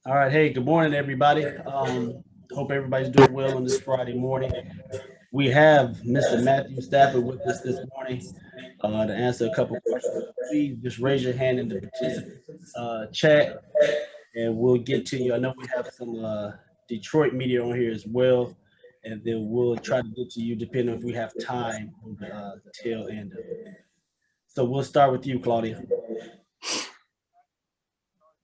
All right. Hey, good morning, everybody. Hope everybody's doing well on this Friday morning. We have Mr. Matthew Stafford with us this morning to answer a couple questions. Please just raise your hand in the participant chat, and we'll get to you. I know we have some Detroit media on here as well, and then we'll try to get to you depending on if we have time on the tail end of it. So we'll start with you, Claudia.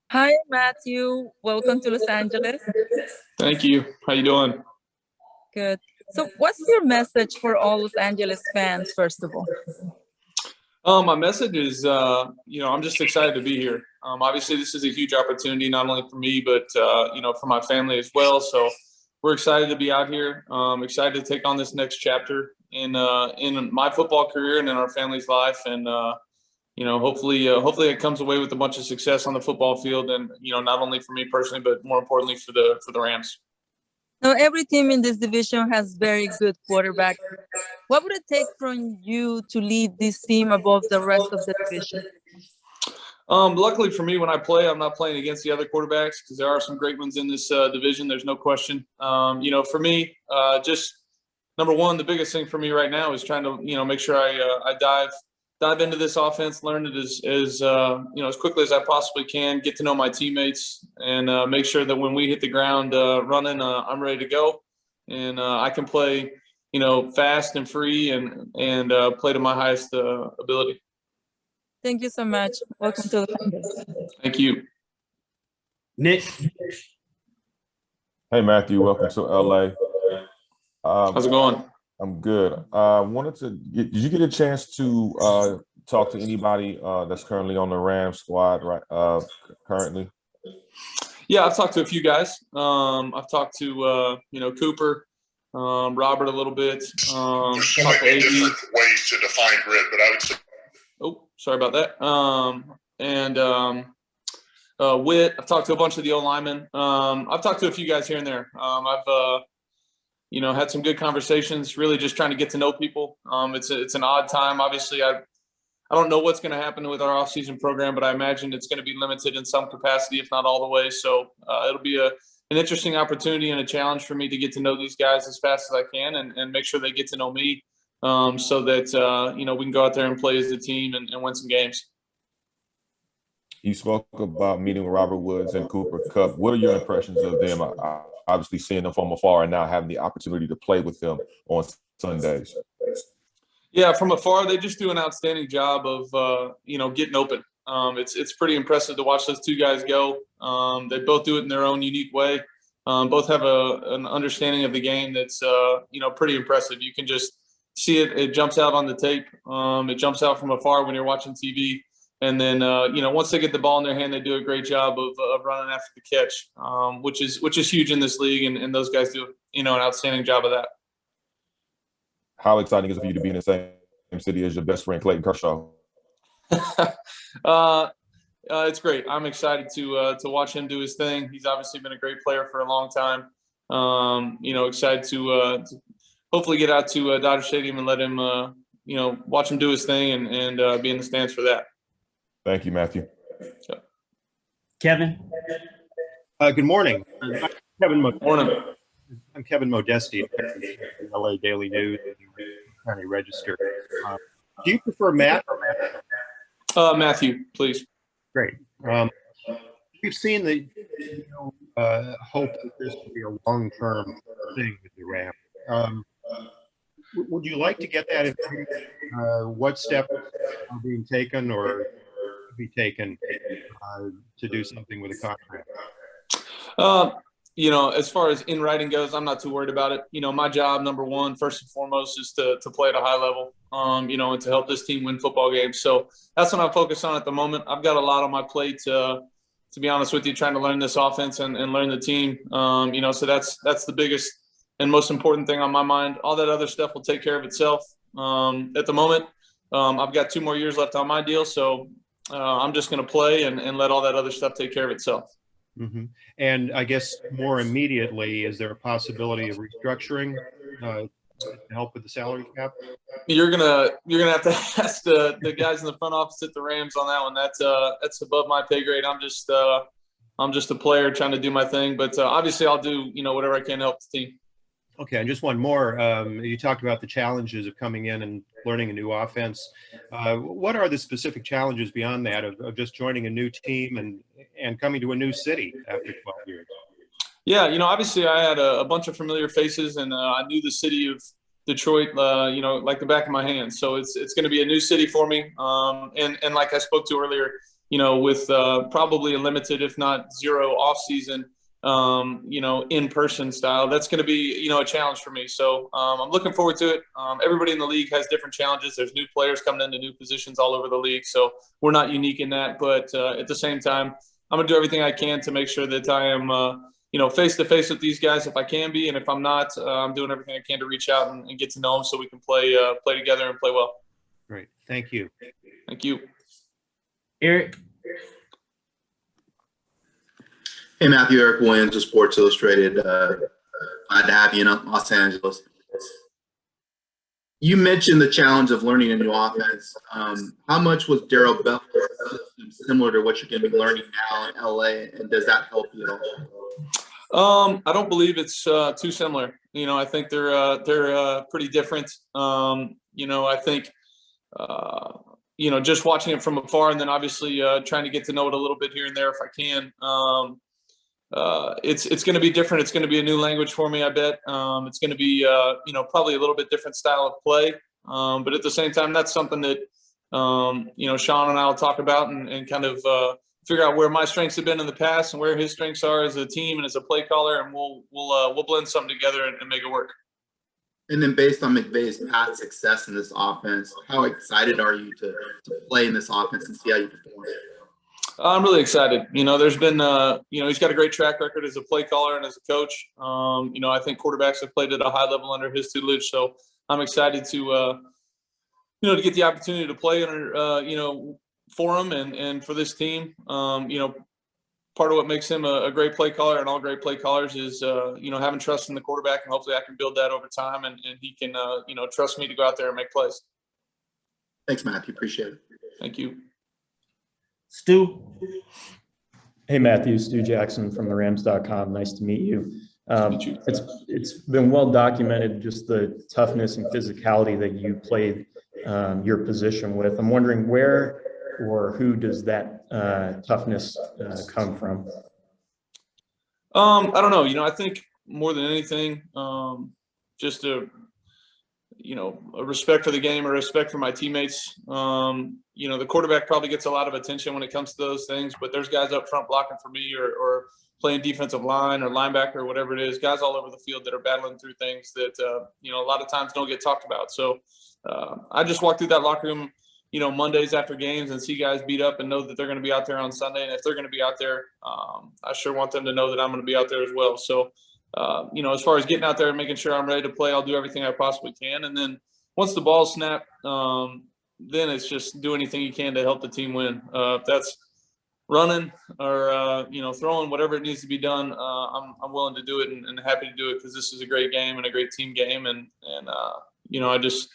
Hi, Matthew. Welcome to Los Angeles. Thank you. How you doing? Good. So what's your message for all Los Angeles fans, first of all? My message is, I'm just excited to be here. Obviously, this is a huge opportunity, not only for me, but, for my family as well. So we're excited to be out here. Excited to take on this next chapter in my football career and in our family's life. And, hopefully it comes away with a bunch of success on the football field, and not only for me personally, but more importantly for the Rams. Now, every team in this division has very good quarterbacks. What would it take from you to lead this team above the rest of the division? Luckily for me, when I play, I'm not playing against the other quarterbacks because there are some great ones in this division. There's no question. For me, just number one, the biggest thing for me right now is trying to make sure I dive into this offense, learn it as quickly as I possibly can, get to know my teammates, and make sure that when we hit the ground running, I'm ready to go, and I can play, fast and free and play to my highest ability. Thank you so much. Welcome to the family. Thank you. Nick. Hey, Matthew. Welcome to LA. How's it going? I'm good. Did you get a chance to talk to anybody that's currently on the Rams squad currently? Yeah, I've talked to a few guys. I've talked to Cooper, Robert a little bit. There's so many different ways to define grit, but I would say. Oh, sorry about that. Witt. I've talked to a bunch of the O-linemen. I've talked to a few guys here and there. I've had some good conversations, really just trying to get to know people. It's an odd time. Obviously, I don't know what's going to happen with our off-season program, but I imagine it's going to be limited in some capacity, if not all the way. So it'll be an interesting opportunity and a challenge for me to get to know these guys as fast as I can and make sure they get to know me so that, we can go out there and play as a team and win some games. You spoke about meeting with Robert Woods and Cooper Kupp. What are your impressions of them? Obviously seeing them from afar and now having the opportunity to play with them on Sundays. Yeah, from afar, they just do an outstanding job of, getting open. It's pretty impressive to watch those two guys go. They both do it in their own unique way. Both have an understanding of the game that's, pretty impressive. You can just see it. It jumps out on the tape. It jumps out from afar when you're watching TV. And then, once they get the ball in their hand, they do a great job of running after the catch, which is huge in this league. And those guys do, an outstanding job of that. How exciting is it for you to be in the same city as your best friend, Clayton Kershaw? It's great. I'm excited to watch him do his thing. He's obviously been a great player for a long time. Excited to hopefully get out to Dodger Stadium and let him, watch him do his thing and be in the stands for that. Thank you, Matthew. Kevin. Good morning. Morning. I'm Kevin Modesti, LA Daily News, County Register. Do you prefer Matt or Matthew? Matthew, please. Great. We've seen the hope that this will be a long-term thing with the Rams. Would you like to get that in? What steps are being taken or be taken to do something with a contract? As far as in writing goes, I'm not too worried about it. My job, number one, first and foremost, is to play at a high level, and to help this team win football games. So that's what I'm focused on at the moment. I've got a lot on my plate to be honest with you, trying to learn this offense and learn the team. So that's the biggest and most important thing on my mind. All that other stuff will take care of itself. At the moment, I've got 2 more years left on my deal. So I'm just going to play and let all that other stuff take care of itself. Mm-hmm. And I guess more immediately, is there a possibility of restructuring to help with the salary cap? You're gonna have to ask the guys in the front office at the Rams on that one. That's above my pay grade. I'm just I'm just a player trying to do my thing, but obviously I'll do, whatever I can to help the team. Okay, and just one more. You talked about the challenges of coming in and learning a new offense. What are the specific challenges beyond that of just joining a new team and coming to a new city after 12 years? Yeah, obviously I had a bunch of familiar faces, and I knew the city of Detroit, like the back of my hand. So it's going to be a new city for me. And like I spoke to earlier, with probably a limited, if not zero, off season, in-person style, that's going to be, a challenge for me. So I'm looking forward to it. Everybody in the league has different challenges. There's new players coming into new positions all over the league. So we're not unique in that. But at the same time, I'm going to do everything I can to make sure that I am, face to face with these guys if I can be, and if I'm not, I'm doing everything I can to reach out and get to know them so we can play together and play well. Great, thank you. Thank you, Eric. Hey, Matthew, Eric Williams of Sports Illustrated. Glad to have you in Los Angeles. You mentioned the challenge of learning a new offense. How much was Darrell Bell's system similar to what you're going to be learning now in LA, and does that help you at all? I don't believe it's too similar. I think they're pretty different. I think just watching it from afar, and then obviously trying to get to know it a little bit here and there if I can. It's going to be different. It's going to be a new language for me, I bet. It's going to be probably a little bit different style of play. But at the same time, that's something that Sean and I will talk about and kind of figure out where my strengths have been in the past and where his strengths are as a team and as a play caller, and we'll blend something together and make it work. And then based on McVay's past success in this offense, how excited are you to play in this offense and see how you perform? I'm really excited. There's been, he's got a great track record as a play caller and as a coach. I think quarterbacks have played at a high level under his tutelage. So I'm excited to get the opportunity to play under, for him and for this team. Part of what makes him a great play caller, and all great play callers, is, having trust in the quarterback, and hopefully I can build that over time, and he can, trust me to go out there and make plays. Thanks, Matthew. Appreciate it. Thank you. Stu. Hey, Matthew, Stu Jackson from the Rams.com. Nice to meet you. Nice to meet you. It's been well documented, just the toughness and physicality that you played your position with. I'm wondering where or who does that toughness come from? I don't know. I think more than anything, just a respect for the game, or respect for my teammates. The quarterback probably gets a lot of attention when it comes to those things, but there's guys up front blocking for me, or playing defensive line or linebacker or whatever it is, guys all over the field that are battling through things that, a lot of times don't get talked about. So I just walk through that locker room, Mondays after games, and see guys beat up and know that they're going to be out there on Sunday. And if they're going to be out there, I sure want them to know that I'm going to be out there as well. So, as far as getting out there and making sure I'm ready to play, I'll do everything I possibly can. And then once the ball's snapped, then it's just do anything you can to help the team win. If that's running or, throwing, whatever it needs to be done, I'm willing to do it and happy to do it, because this is a great game and a great team game. And I just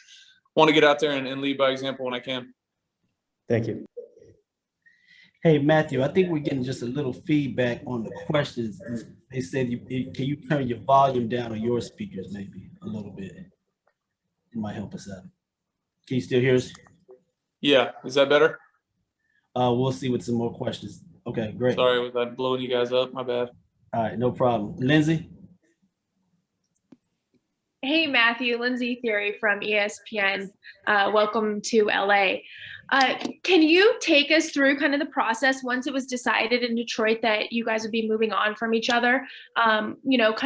want to get out there and lead by example when I can. Thank you. Hey, Matthew, I think we're getting just a little feedback on the questions. They said, can you turn your volume down on your speakers maybe a little bit? It might help us out. Can you still hear us? Yeah. Is that better? We'll see with some more questions. Okay, great. Sorry, was I blowing you guys up? My bad. All right, no problem. Lindsay? Hey, Matthew, Lindsay Theory from ESPN. Welcome to LA. Can you take us through kind of the process once it was decided in Detroit that you guys would be moving on from each other? Kind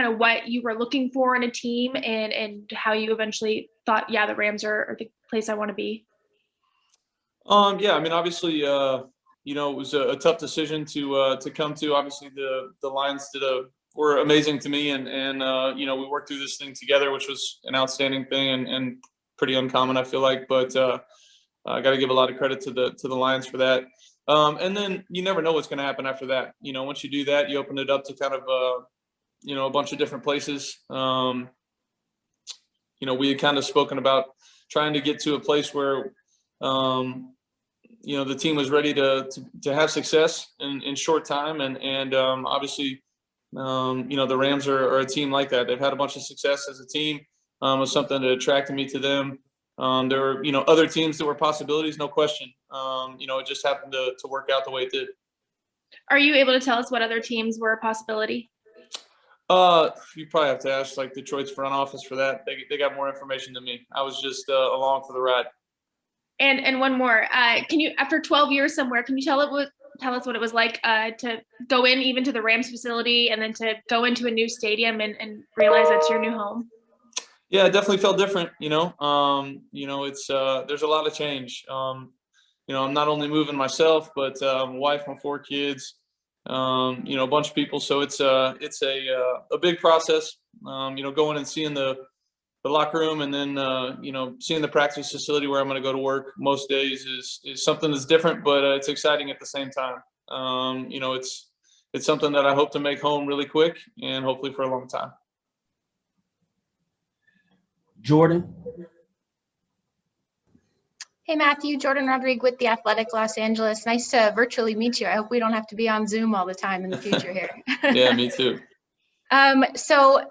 of what you were looking for in a team, and how you eventually thought, yeah, the Rams are the place I want to be? Yeah, I mean, obviously, it was a tough decision to come to. Obviously, the Lions were amazing to me, and we worked through this thing together, which was an outstanding thing and pretty uncommon, I feel like. But I got to give a lot of credit to the Lions for that. And then you never know what's going to happen after that. Once you do that, you open it up to kind of a bunch of different places. We had kind of spoken about trying to get to a place where the team was ready to have success in short time, and obviously, the Rams are a team like that. They've had a bunch of success as a team. It was something that attracted me to them. There were, other teams that were possibilities, no question. It just happened to work out the way it did. Are you able to tell us what other teams were a possibility? You probably have to ask like Detroit's front office for that. They got more information than me. I was just along for the ride. And one more. Can you, after 12 years somewhere, can you tell us what it was like to go in even to the Rams facility and then to go into a new stadium and realize that's your new home? Yeah, it definitely felt different. It's there's a lot of change. I'm not only moving myself, but wife and 4 kids. A bunch of people. So it's a big process. Going and seeing the locker room, and then seeing the practice facility where I'm going to go to work most days is something that's different, but it's exciting at the same time. It's something that I hope to make home really quick and hopefully for a long time. Jordan. Hey, Matthew, Jordan Rodriguez with The Athletic Los Angeles. Nice to virtually meet you. I hope we don't have to be on Zoom all the time in the future here. Yeah, me too. So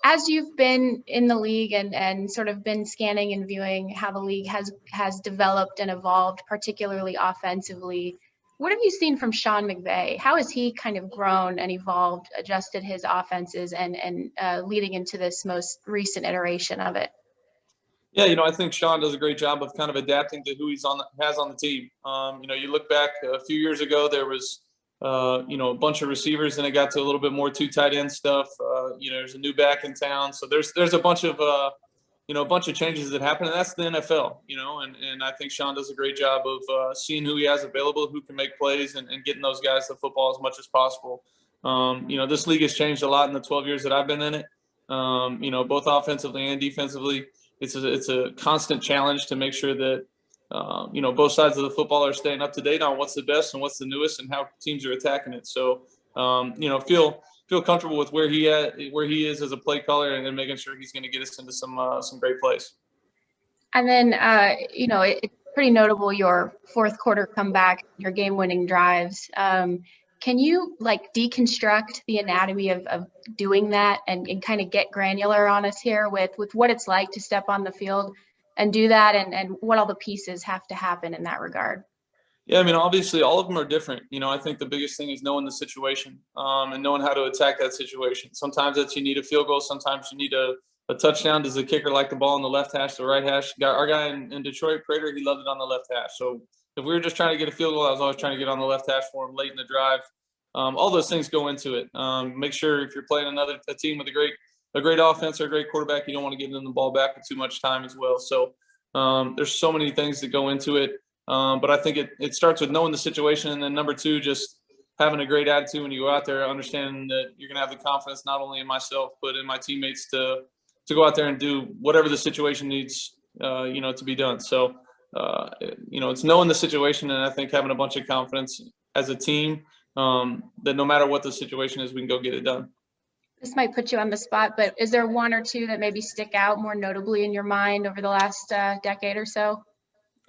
as you've been in the league and sort of been scanning and viewing how the league has developed and evolved, particularly offensively, what have you seen from Sean McVay? How has he kind of grown and evolved, adjusted his offenses and leading into this most recent iteration of it? Yeah, I think Sean does a great job of kind of adapting to who has on the team. You look back a few years ago, there was, a bunch of receivers, and it got to a little bit more 2 tight end stuff. There's a new back in town, so there's a bunch of changes that happen, and that's the NFL. And I think Sean does a great job of seeing who he has available, who can make plays, and getting those guys the football as much as possible. This league has changed a lot in the 12 years that I've been in it. Both offensively and defensively. It's a constant challenge to make sure that both sides of the football are staying up to date on what's the best and what's the newest and how teams are attacking it. So feel comfortable with where he is as a play caller, and making sure he's going to get us into some great plays. And then it's pretty notable your fourth quarter comeback, your game-winning drives. Can you deconstruct the anatomy of doing that and kind of get granular on us here with what it's like to step on the field and do that and what all the pieces have to happen in that regard? Yeah, obviously all of them are different. I think the biggest thing is knowing the situation and knowing how to attack that situation. Sometimes you need a field goal. Sometimes you need a touchdown. Does the kicker like the ball on the left hash, the right hash? Our guy in Detroit, Prater, he loved it on the left hash. So if we were just trying to get a field goal, I was always trying to get on the left hash for him late in the drive. All those things go into it. Make sure if you're playing a team with a great offense or a great quarterback, you don't want to give them the ball back with too much time as well. So there's so many things that go into it. But I think it starts with knowing the situation, and then number 2, just having a great attitude when you go out there, understanding that you're going to have the confidence not only in myself but in my teammates to go out there and do whatever the situation needs, to be done. So it's knowing the situation, and I think having a bunch of confidence as a team that no matter what the situation is, we can go get it done. This might put you on the spot, but is there 1 or 2 that maybe stick out more notably in your mind over the last decade or so?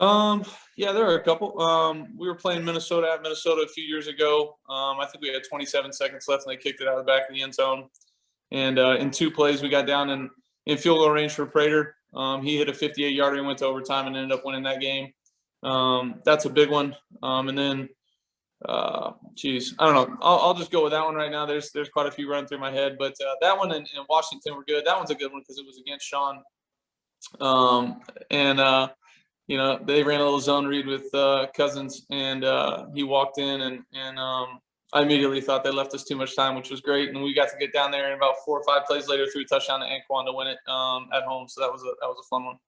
Yeah, there are a couple. We were playing Minnesota at Minnesota a few years ago. I think we had 27 seconds left, and they kicked it out of the back of the end zone. And in 2 plays, we got down in field goal range for Prater. He hit a 58-yarder and went to overtime and ended up winning that game. That's a big one. And then, I don't know. I'll just go with that one right now. There's quite a few running through my head, but that one in Washington were good. That one's a good one because it was against Sean. They ran a little zone read with Cousins, and he walked in, and I immediately thought they left us too much time, which was great. And we got to get down there, and about 4 or 5 plays later, threw a touchdown to Anquan to win it at home. So that was a fun one.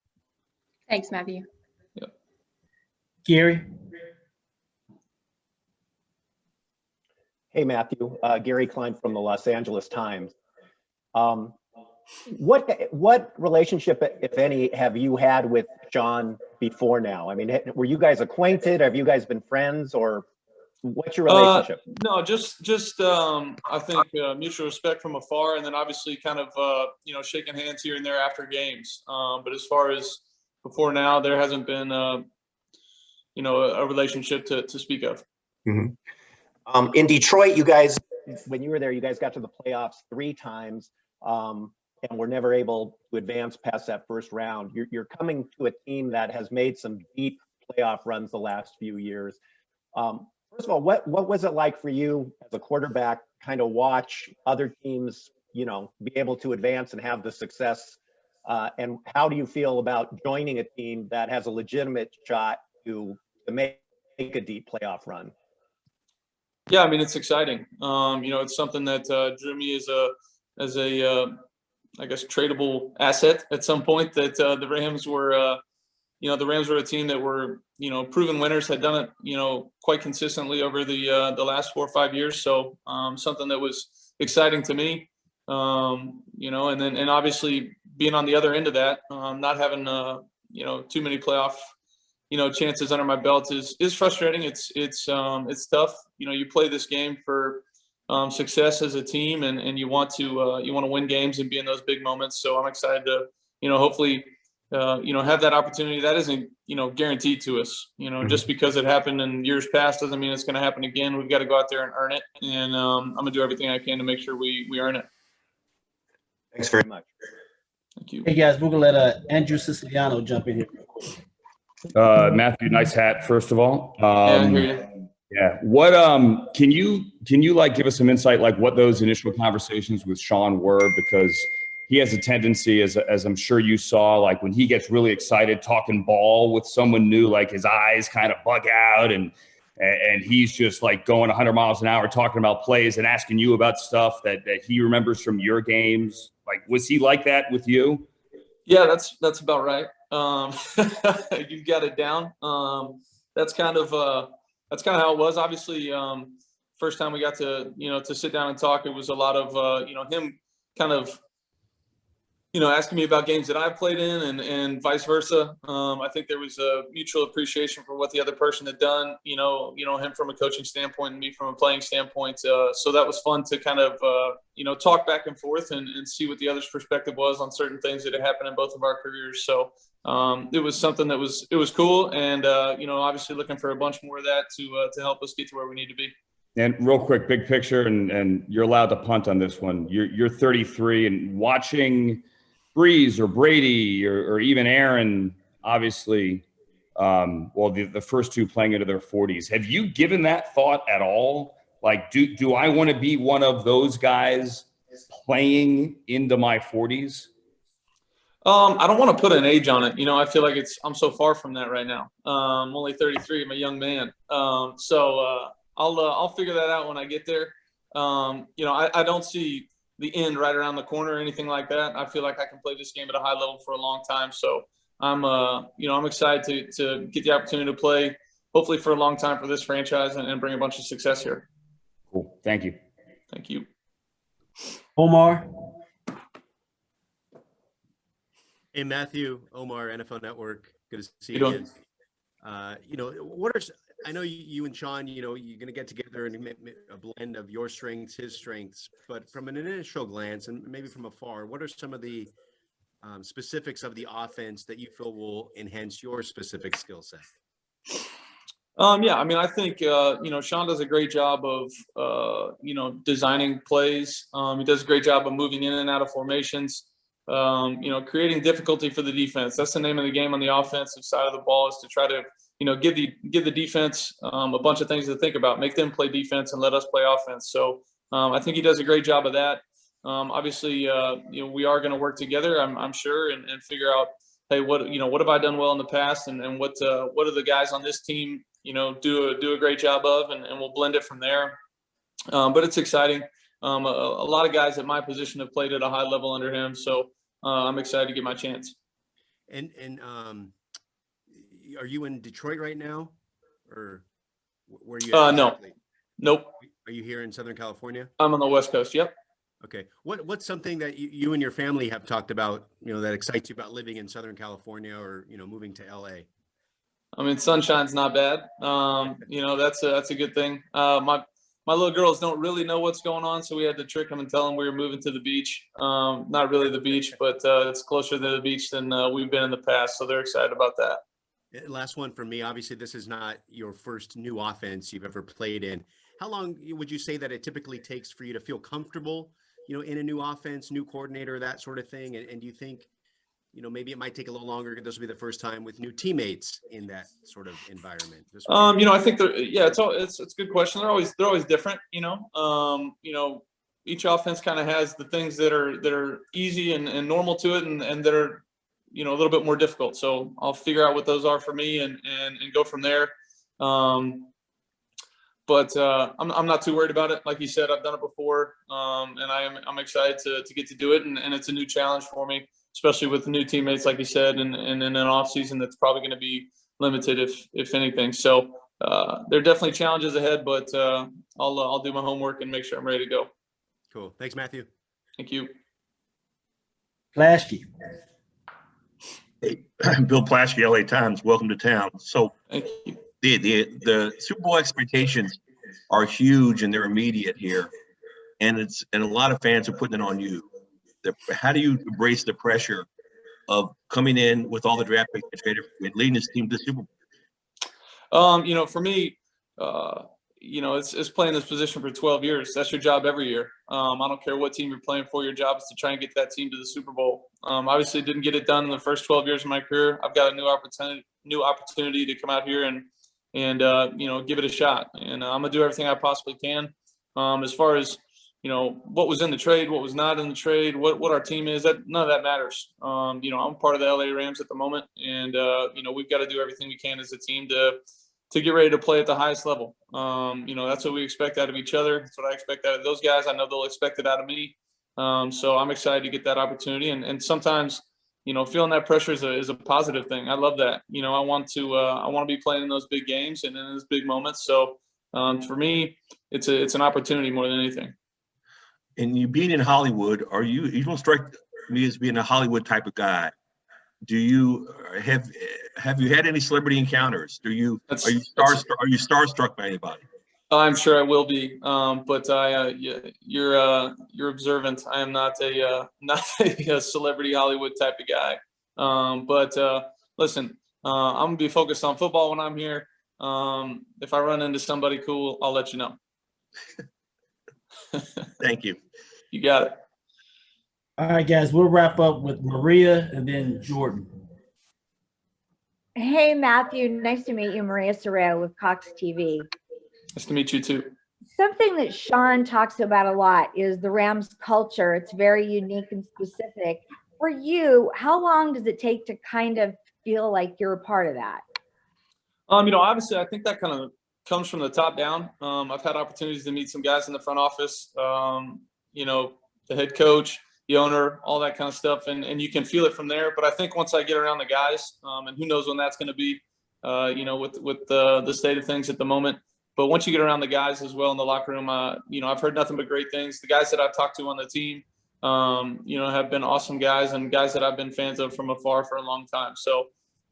Thanks, Matthew. Yep. Gary. Hey, Matthew. Gary Klein from the Los Angeles Times. What relationship, if any, have you had with Sean before now? I mean, were you guys acquainted? Have you guys been friends, or what's your relationship? No, just I think mutual respect from afar, and then obviously kind of shaking hands here and there after games. But as far as before now, there hasn't been a relationship to speak of. Mm-hmm. In Detroit, you guys, when you were there, you guys got to the playoffs 3 times and were never able to advance past that first round. You're coming to a team that has made some deep playoff runs the last few years. First of all, what was it like for you as a quarterback, kind of watch other teams, be able to advance and have the success? And how do you feel about joining a team that has a legitimate shot to make a deep playoff run? Yeah, I mean, it's exciting. It's something that drew me as a I guess tradable asset at some point. That the Rams were, the Rams were a team that were, proven winners, had done it, quite consistently over the last 4 or 5 years. So something that was exciting to me, and obviously being on the other end of that, not having too many playoff chances under my belt is frustrating. It's tough. You play this game for success as a team, and you want to win games and be in those big moments. So I'm excited to hopefully have that opportunity. That isn't guaranteed to us. Just because it happened in years past doesn't mean it's going to happen again. We've got to go out there and earn it, and I'm gonna do everything I can to make sure we earn it. Thanks very much. Thank you. Hey guys, we're gonna let Andrew Siciliano jump in here real quick. Matthew, nice hat, first of all. Yeah, I hear you. Yeah. What can you like give us some insight, like what those initial conversations with Sean were? Because he has a tendency, as I'm sure you saw, like when he gets really excited talking ball with someone new, like his eyes kind of bug out and he's just like going 100 miles an hour talking about plays and asking you about stuff that he remembers from your games. Like, was he like that with you? Yeah, that's about right. You've got it down. That's kind of how it was. Obviously, first time we got to to sit down and talk, it was a lot of him kind of asking me about games that I've played in and vice versa. I think there was a mutual appreciation for what the other person had done, him from a coaching standpoint and me from a playing standpoint. So that was fun to kind of, talk back and forth and see what the other's perspective was on certain things that had happened in both of our careers. So it was something that was cool. And, obviously looking for a bunch more of that to help us get to where we need to be. And real quick, big picture, and you're allowed to punt on this one. You're 33 and watching Breeze or Brady or even Aaron, obviously, the first 2 playing into their 40s. Have you given that thought at all? Like, do I want to be one of those guys playing into my 40s? I don't want to put an age on it. I feel like I'm so far from that right now. I'm only 33. I'm a young man. So I'll figure that out when I get there. I don't see the end right around the corner or anything like that. I feel like I can play this game at a high level for a long time. So I'm excited to get the opportunity to play, hopefully for a long time for this franchise and bring a bunch of success here. Cool. Thank you. Thank you. Omar. Hey, Matthew, Omar, NFL Network. Good to see you you again. I know you and Sean, you're going to get together and make a blend of your strengths, his strengths, but from an initial glance and maybe from afar, what are some of the specifics of the offense that you feel will enhance your specific skill set? Yeah, I mean, I think, Sean does a great job of, designing plays. He does a great job of moving in and out of formations, creating difficulty for the defense. That's the name of the game on the offensive side of the ball, is to try to, give the defense a bunch of things to think about, make them play defense and let us play offense. So I think he does a great job of that. Obviously, we are going to work together, I'm sure, and figure out, hey, what have I done well in the past, and what are the guys on this team, do a great job of, and we'll blend it from there. But it's exciting. A lot of guys at my position have played at a high level under him, so I'm excited to get my chance. And are you in Detroit right now, or where are you at exactly? No. Nope. Are you here in Southern California? I'm on the West Coast. Yep. Okay. What's something that you and your family have talked about, that excites you about living in Southern California, or, moving to LA? I mean, sunshine's not bad. That's a good thing. My little girls don't really know what's going on, so we had to trick them and tell them we were moving to the beach. Not really the beach, but it's closer to the beach than we've been in the past, so they're excited about that. Last one for me. Obviously, this is not your first new offense you've ever played in. How long would you say that it typically takes for you to feel comfortable, in a new offense, new coordinator, that sort of thing? And do you think, maybe it might take a little longer? This will be the first time with new teammates in that sort of environment. I think it's a good question. They're always different. Each offense kind of has the things that are easy and normal to it, and that are a little bit more difficult. So I'll figure out what those are for me and go from there. But I'm not too worried about it. Like you said, I've done it before, and I'm excited to get to do it, and it's a new challenge for me, especially with the new teammates, like you said, and in an off season that's probably going to be limited if anything. So there are definitely challenges ahead, but I'll do my homework and make sure I'm ready to go. Cool. Thanks, Matthew. Thank you. Plaschke. Hey, Bill Plaschke, LA Times. Welcome to town. So thank you. The Super Bowl expectations are huge and they're immediate here, and a lot of fans are putting it on you. How do you embrace the pressure of coming in with all the draft picks and leading this team to the Super Bowl? For me, it's playing this position for 12 years. That's your job every year. I don't care what team you're playing for. Your job is to try and get that team to the Super Bowl. Obviously, didn't get it done in the first 12 years of my career. I've got a new opportunity to come out here and give it a shot. And I'm gonna do everything I possibly can. As far as what was in the trade, what was not in the trade, what our team is, that none of that matters. I'm part of the LA Rams at the moment, and we've got to do everything we can as a team to get ready to play at the highest level. That's what we expect out of each other. That's what I expect out of those guys. I know they'll expect it out of me. So I'm excited to get that opportunity. And sometimes, feeling that pressure is a positive thing. I love that. I want to be playing in those big games and in those big moments. So for me, it's an opportunity more than anything. And you being in Hollywood, you don't strike me as being a Hollywood type of guy. Do you have you had any celebrity encounters? Are you starstruck by anybody? I'm sure I will be, but you're observant. I am not a celebrity Hollywood type of guy. But listen, I'm gonna be focused on football when I'm here. If I run into somebody cool, I'll let you know. Thank you. You got it. All right, guys, we'll wrap up with Maria and then Jordan. Hey, Matthew, nice to meet you. Maria Sorrell with Cox TV. Nice to meet you too. Something that Sean talks about a lot is the Rams culture. It's very unique and specific. For you, how long does it take to kind of feel like you're a part of that? Obviously, I think that kind of comes from the top down. I've had opportunities to meet some guys in the front office, the head coach, the owner, all that kind of stuff. And you can feel it from there. But I think once I get around the guys, and who knows when that's going to be, with the state of things at the moment. But once you get around the guys as well in the locker room, I've heard nothing but great things. The guys that I've talked to on the team, have been awesome guys and guys that I've been fans of from afar for a long time. So,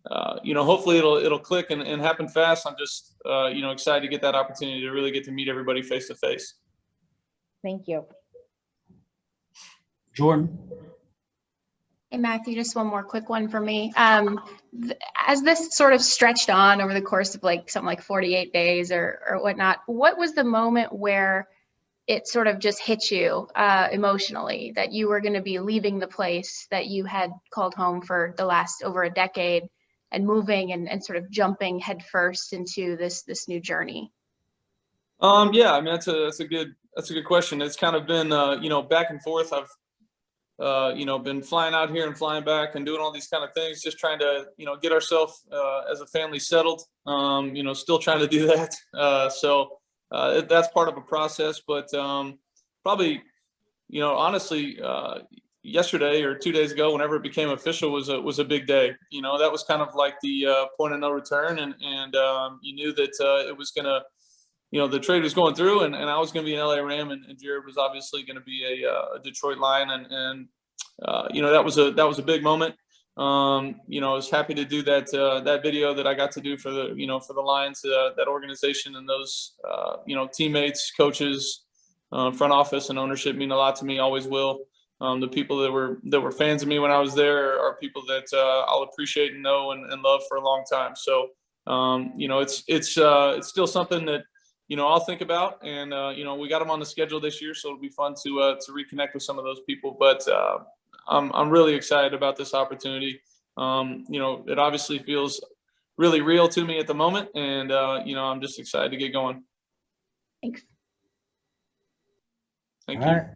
hopefully it'll click and happen fast. I'm just, excited to get that opportunity to really get to meet everybody face to face. Thank you. Jordan. Hey, Matthew, just one more quick one for me. As this sort of stretched on over the course of something like 48 days or whatnot, what was the moment where it sort of just hit you emotionally that you were going to be leaving the place that you had called home for the last over a decade and moving and sort of jumping headfirst into this new journey? That's a good question. It's kind of been back and forth. I've been flying out here and flying back and doing all these kind of things, just trying to, get ourselves as a family settled, still trying to do that. So that's part of a process, but probably, honestly, yesterday or 2 days ago, whenever it became official was a big day. That was kind of like the point of no return. And you knew that it was going to, the trade was going through and I was going to be an LA Ram and Jared was obviously going to be a Detroit Lion. And that was a big moment. I was happy to do that video that I got to do for the Lions, that organization and those, teammates, coaches, front office and ownership mean a lot to me, always will. The people that were fans of me when I was there are people that I'll appreciate and know and love for a long time. So, it's still something that, I'll think about, and, we got them on the schedule this year, so it'll be fun to reconnect with some of those people. But I'm really excited about this opportunity. It obviously feels really real to me at the moment, and, I'm just excited to get going. Thanks. Thank All you. right.